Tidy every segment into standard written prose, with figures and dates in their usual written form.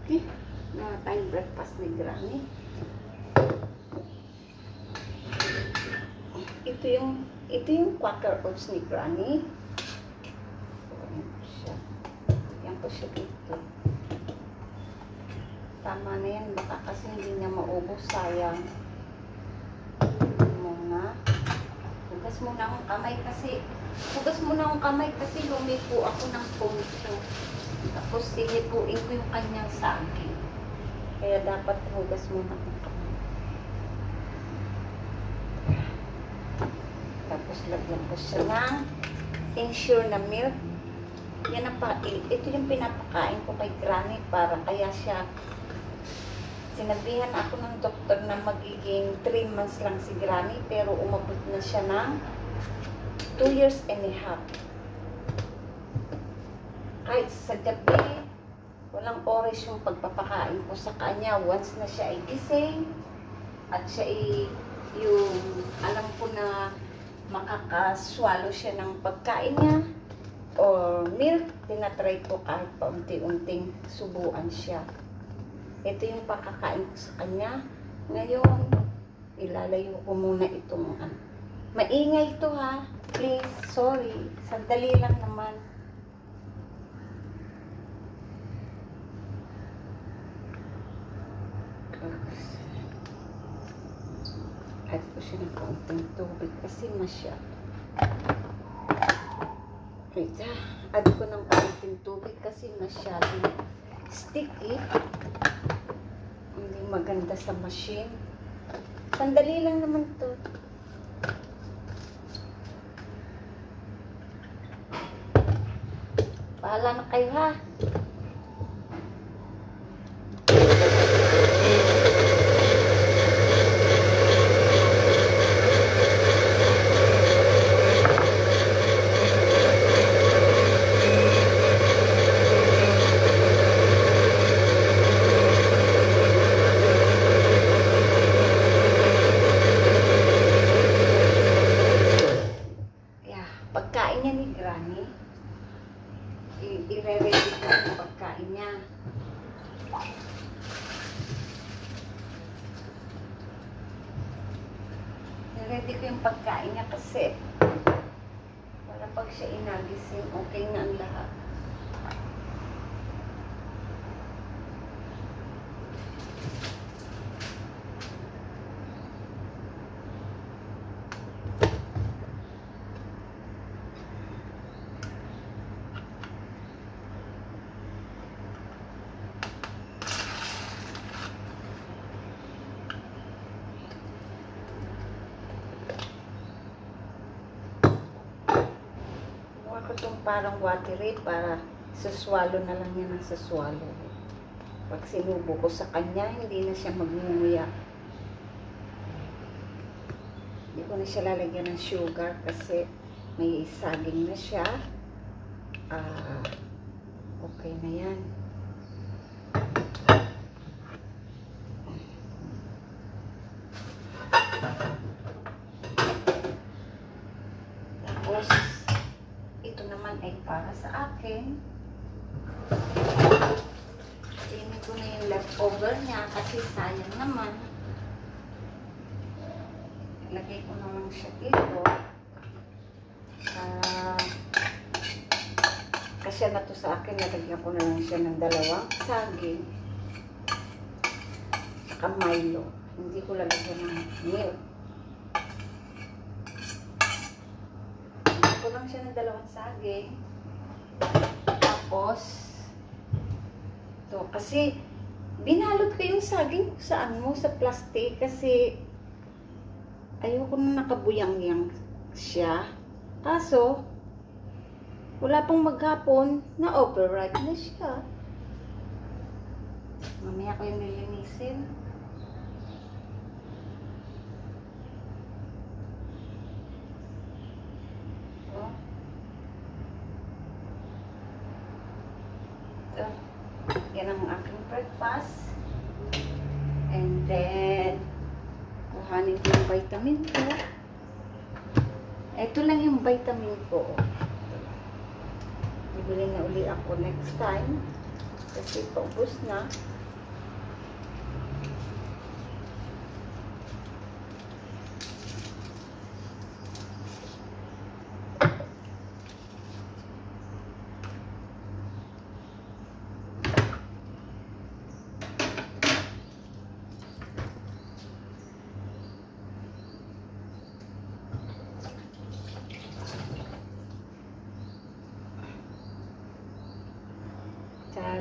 Okay, na tayong breakfast ni Granny. Ito yung Quaker Oats ni Granny. Yan ko siya dito. Tama na yan, baka kasi hindi niya maubos, sayang. Hugas muna akong kamay kasi lumipo ako ng poncho. Tapos sinipuin ko yung kanyang saging. Kaya dapat hugas muna akong kamay. Tapos lagyan ko siya ng Ensure na milk. Ito yung pinapakain ko kay Granny para kaya siya. Sinabihan ako ng doktor na magiging 3 months lang si Granny, pero umabot na siya ng 2 years and a half. Kahit sa gabi, walang oras yung pagpapakain ko sa kanya. Once na siya ay gising, at siya ay yung alam ko na makakaswallow siya ng pagkain niya, or milk, tinatry ko kahit paunti-unting subuan siya. Ito yung pakakain ko sa kanya. Ngayon, ilalayo ko muna itong maingay ito ha. Please, sorry. Sandali lang naman. Add ko siya ng kaunting tubig kasi masyado. Wait ha. Add ko ng kaunting tubig kasi masyado sticky. Hindi maganda sa machine. Sandali lang naman to. Bahala na kayo ha. Pagkain niya ni Granny, i-ready ko yung pagkain niya. I-ready ko yung pagkain niya kasi para pag siya inagising, okay na ang lahat. Itong parang watery para saswalo na lang yan ang saswalo. Pag sinubo ko sa kanya, hindi na siya magngunguya. Hindi ko na siya lalagyan ng sugar kasi may saging na siya. Okay na yan. Tapos ito naman ay para sa akin. Tingnan ko na yung leftover niya kasi sayang naman. Lagay ko naman siya dito. Kasi na to sa akin, nalagyan ko na lang siya ng 2 saging. Saka Milo. Hindi ko lalagyan ng milk. Ko lang siya ng 2 saging. Tapos to kasi binalot ko yung saging saan mo sa plastic kasi ayoko na nakabuyang-yang siya. Kaso wala pang maghapon na overripe na siya. Mamaya ko yung nilinisin. Yan ang aking breakfast. And then, kuhanin ko yung vitamin ko. Ito lang yung vitamin ko. Bibili na uli ako next time. Kasi paubos na.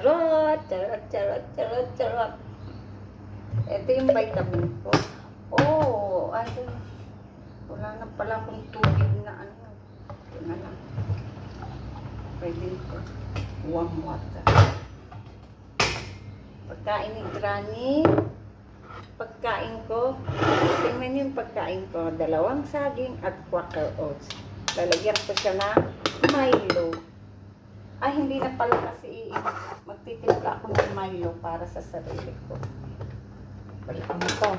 Charot! Charot, charot, charot, charot. Ito yung vitamin ko. Oh, ano. Wala na pala akong tubig na ano. Ito na lang. Pwede ito. Warm water. Pagkain ni Granny. Pagkain ko. Tingnan yung pagkain ko. 2 saging at Quaker Oats. Lalagyan ko siya na Milo. Ay, hindi na pala kasi magtitimpla ako ng Milo para sa sarili ko. Balik ko na to.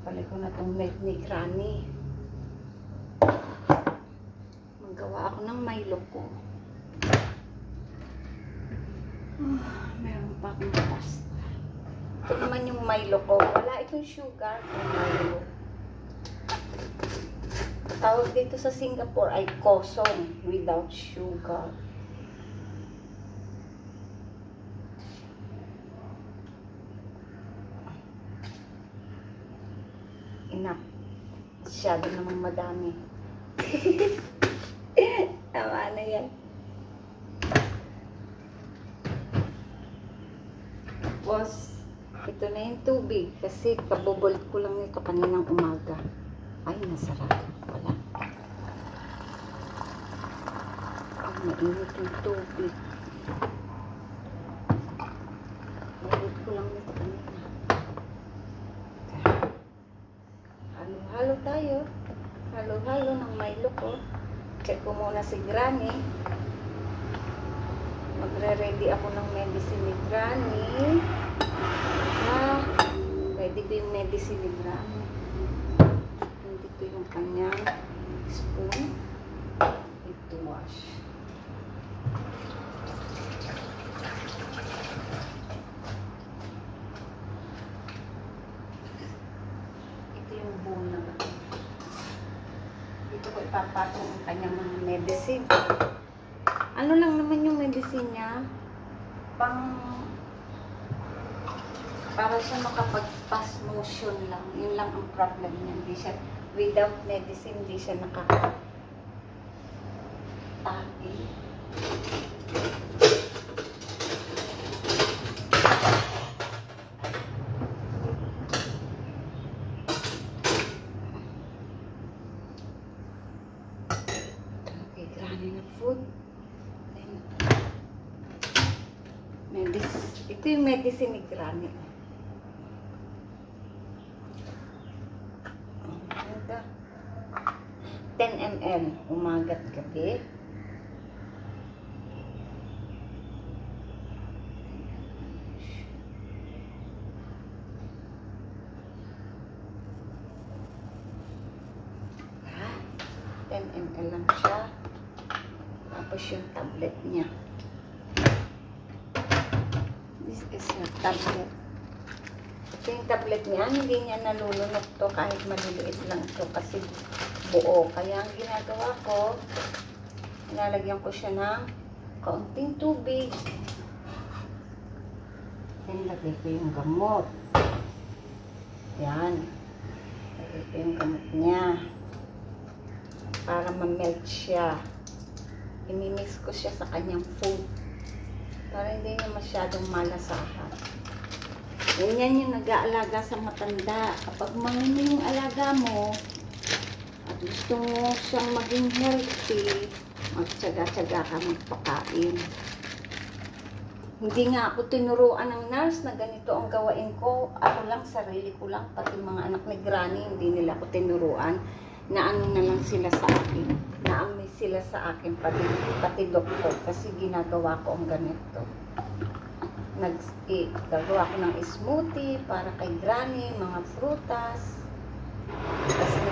Balik ko na itong milk ni Granny. Magawa ako ng Milo ko. Meron pa akong pasta. Ito naman yung Milo ko. Wala itong sugar ng Milo. Tawag dito sa Singapore ay kosong without sugar. Enough. Masyado namang madami. Tama na yan. Tapos, ito na yung tubig kasi kabobolt ko lang nito kaninang umaga. Ay, nasarap. Wala. Ay, mainit yung tubig. Bobolt ko lang nito kanina. Halo-halo tayo. Halo-halo ng Milo ko. Check ko muna si Granny. Magre-ready ako ng medicine ni Granny. Ready ko yung medicine ni Granny. Hindi ko yung kanyang spoon. Ito wash. Ito yung bowl na ba? Dito ko ipapatong ang kanyang mga medicine. Ano lang naman yung medicine niya? Para siya makapag-pass motion lang. Yun lang ang problem niya. Hindi siya, without medicine, hindi siya nakakatagi. Okay, Granny na food. Ito yung medicine ni Granny. 10 ml umaga't gabi. Ha? 10 ml lang siya. Tapos yung tablet niya. This is a tablet. Ito yung tablet niya. Hindi niya nalulunok to kahit maliliit lang to kasi buo. Kaya ang ginagawa ko, nilalagyan ko siya ng kaunting tubig. Then, lagay ko yung gamot. Yan. Lagay ko yung gamot niya. Para ma-melt siya. Imimix ko siya sa kanyang food. Para hindi niya masyadong malasahan. Ganyan yung nag-aalaga sa matanda. Kapag mangino yung alaga mo, at gusto mo siyang maging healthy, magtsaga-tsaga ka magpakain. Hindi nga ako tinuruan ng nurse na ganito ang gawain ko. Ako lang, sarili ko lang. Pati mga anak ni Granny, hindi nila ako tinuruan. Naano na lang sila sa akin. Naamoy sila sa akin, pati doktor. Kasi ginagawa ko ang ganito. Gagawa ko ng smoothie para kay Granny, mga prutas. Kasi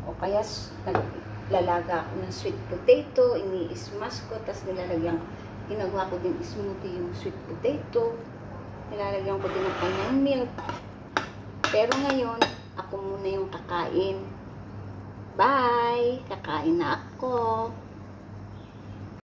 o kaya naglalaga ako ng sweet potato, ini-smash ko, tapos ginagawa ko din smoothie yung sweet potato. Nilalagyan ko din ng kanyang milk. Pero ngayon, ako muna yung kakain. Bye! Kakain na ako.